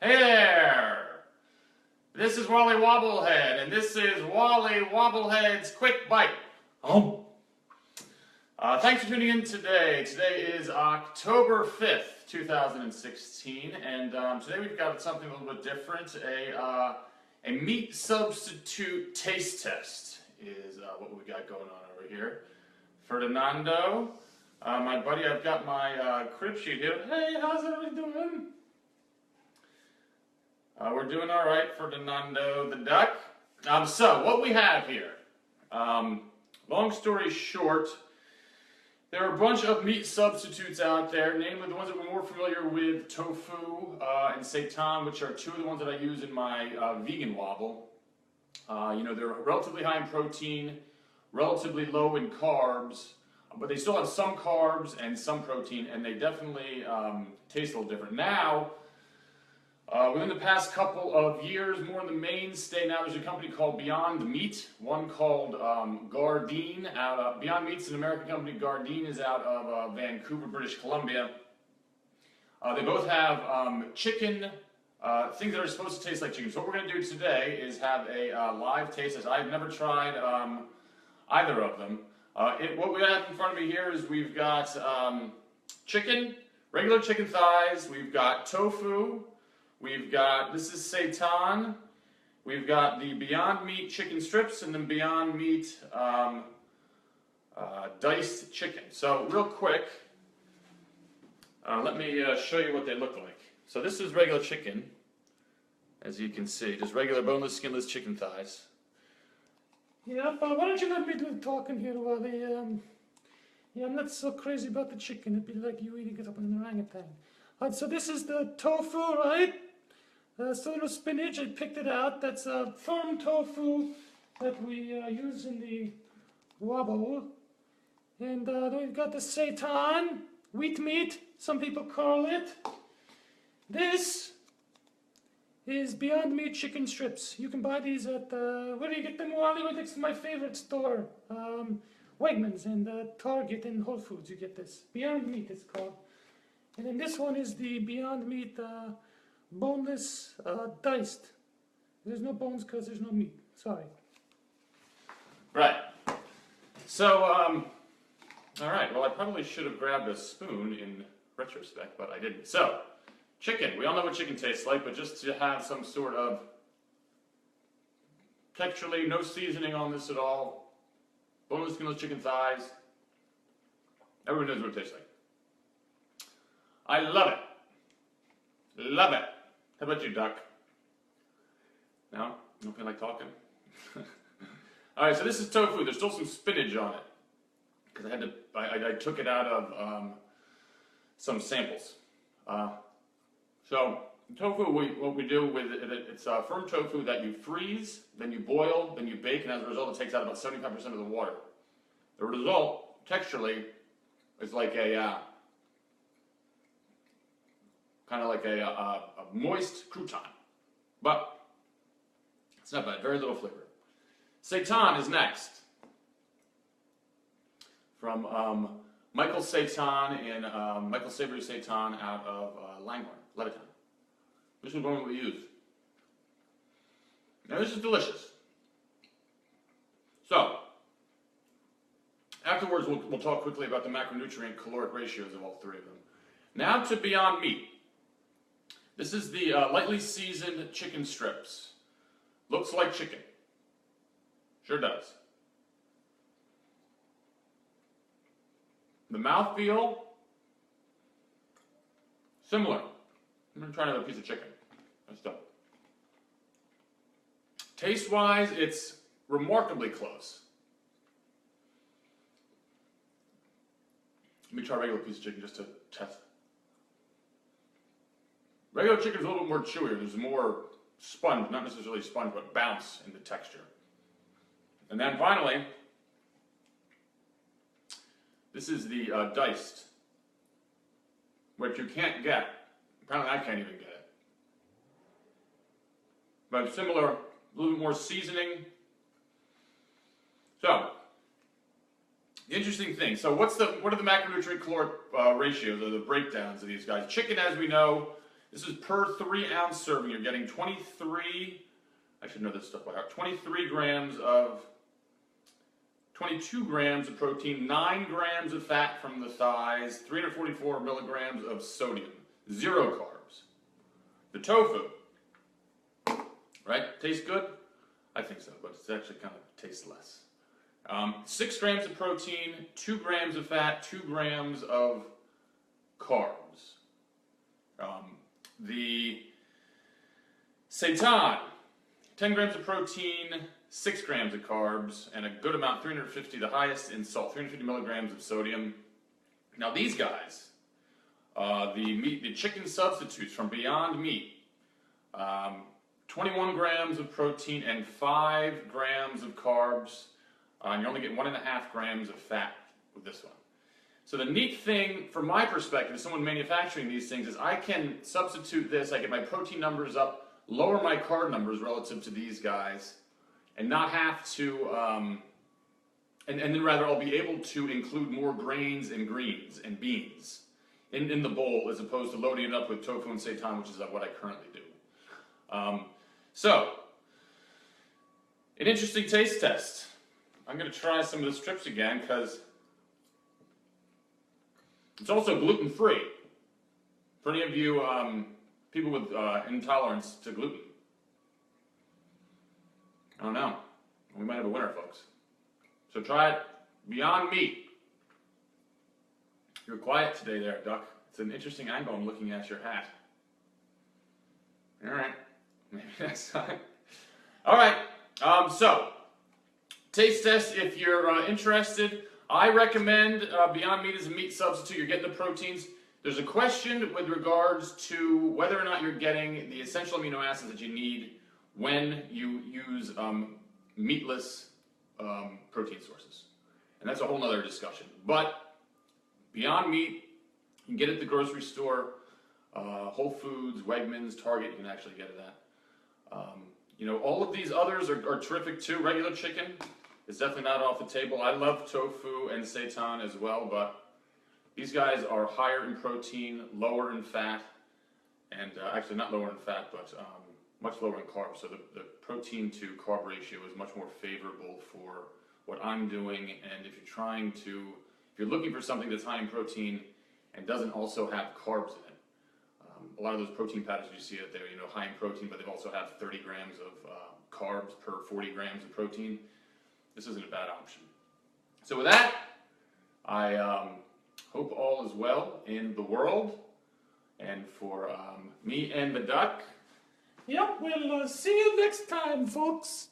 Hey there! This is Wally Wabowlhead, and this is Wally Wabowlhead's Quick Bite. Thanks for tuning in today. Today is October 5th, 2016, and today we've got something a little bit different. A meat substitute taste test is what we got going on over here. Ferdinando, my buddy, I've got my crib sheet here. Hey, how's everybody doing? We're doing all right, Ferdinando the duck. So what we have here, long story short, there are a bunch of meat substitutes out there, namely the ones that we're more familiar with, tofu and seitan, which are two of the ones that I use in my vegan wobble. They're relatively high in protein, relatively low in carbs, but they still have some carbs and some protein, and they definitely taste a little different. Now, within the past couple of years, more in the mainstay now, there's a company called Beyond Meat, one called Gardein. Beyond Meat's an American company. Gardein is out of Vancouver, British Columbia. They both have chicken, things that are supposed to taste like chicken. So what we're going to do today is have a live taste test. I've never tried either of them. What we have in front of me here is we've got chicken, regular chicken thighs, we've got tofu, we've got, this is seitan, we've got the Beyond Meat chicken strips, and then Beyond Meat diced chicken. So real quick, let me show you what they look like. So this is regular chicken, as you can see, just regular boneless, skinless chicken thighs. Yeah, but why don't you let me do the talking here, Wally? Yeah, I'm not so crazy about the chicken. It'd be like you eating it up in an orangutan. So this is the tofu, right? So little spinach, I picked it out. That's a firm tofu that we use in the wobble. And then we've got the seitan, wheat meat, some people call it. This is Beyond Meat chicken strips. You can buy these at, where do you get them, Wally? It's my favorite store. Wegmans and Target and Whole Foods, you get this. Beyond Meat it's called. And then this one is the Beyond Meat boneless diced. There's no bones because there's no meat. Sorry. Right. So, all right, well, I probably should have grabbed a spoon in retrospect, but I didn't. So, chicken. We all know what chicken tastes like, but just to have some sort of texturally, no seasoning on this at all. Boneless, skinless chicken thighs. Everyone knows what it tastes like. I love it. Love it. How about you, Duck? No? You don't feel like talking? Alright, so this is tofu. There's still some spinach on it. Because I took it out of some samples. So, tofu, what we do with it, it's firm tofu that you freeze, then you boil, then you bake, and as a result it takes out about 75% of the water. The result, texturally, is like a kind of like a moist crouton. But it's not bad, very little flavor. Seitan is next. From Michael Seitan and Michael Savory Seitan out of Langhorne, Levittown. This is one we use. Now this is delicious. So, afterwards we'll talk quickly about the macronutrient caloric ratios of all three of them. Now to Beyond Meat. This is the lightly seasoned chicken strips. Looks like chicken. Sure does. The mouthfeel, similar. I'm going to try another piece of chicken. That's done. Taste-wise, it's remarkably close. Let me try a regular piece of chicken just to test. Regular chicken is a little bit more chewier. There's more sponge, not necessarily sponge, but bounce in the texture. And then finally, this is the diced, which you can't get. Apparently I can't even get it. But similar, a little bit more seasoning. So, the interesting thing, so what are the macronutrient caloric ratios, or the breakdowns of these guys? Chicken, as we know, This is per 3 ounce serving. You're getting 23, I should know this stuff by heart, 22 grams of protein, 9 grams of fat from the thighs, 344 milligrams of sodium, 0 carbs. The tofu, right? Tastes good? I think so, but it actually kind of tastes less. 6 grams of protein, 2 grams of fat, 2 grams of carbs. The seitan, 10 grams of protein, 6 grams of carbs, and a good amount, 350, the highest in salt, 350 milligrams of sodium. Now these guys, the chicken substitutes from Beyond Meat, 21 grams of protein and 5 grams of carbs, and you only get 1.5 grams of fat with this one. So the neat thing, from my perspective, as someone manufacturing these things, is I can substitute this, I get my protein numbers up, lower my carb numbers relative to these guys, and not have to, and then rather I'll be able to include more grains and greens and beans in the bowl, as opposed to loading it up with tofu and seitan, which is what I currently do. So, an interesting taste test. I'm going to try some of the strips again, because it's also gluten-free. For any of you people with intolerance to gluten. I don't know. We might have a winner, folks. So try it. Beyond Meat. You're quiet today there, Duck. It's an interesting angle I'm looking at your hat. All right. Maybe next time. All right. So, taste test if you're interested. I recommend Beyond Meat as a meat substitute. You're getting the proteins. There's a question with regards to whether or not you're getting the essential amino acids that you need when you use meatless protein sources. And that's a whole other discussion. But Beyond Meat, you can get it at the grocery store, Whole Foods, Wegmans, Target, you can actually get it at. You know, all of these others are terrific too. Regular chicken is definitely not off the table. I love tofu and seitan as well, but these guys are higher in protein, lower in fat, and actually not lower in fat, but much lower in carbs. So the protein to carb ratio is much more favorable for what I'm doing. And if you're looking for something that's high in protein and doesn't also have carbs in it, a lot of those protein patterns you see out there, you know, high in protein, but they also have 30 grams of carbs per 40 grams of protein. This isn't a bad option. So with that, I hope all is well in the world. And for me and the duck. Yep, we'll see you next time, folks.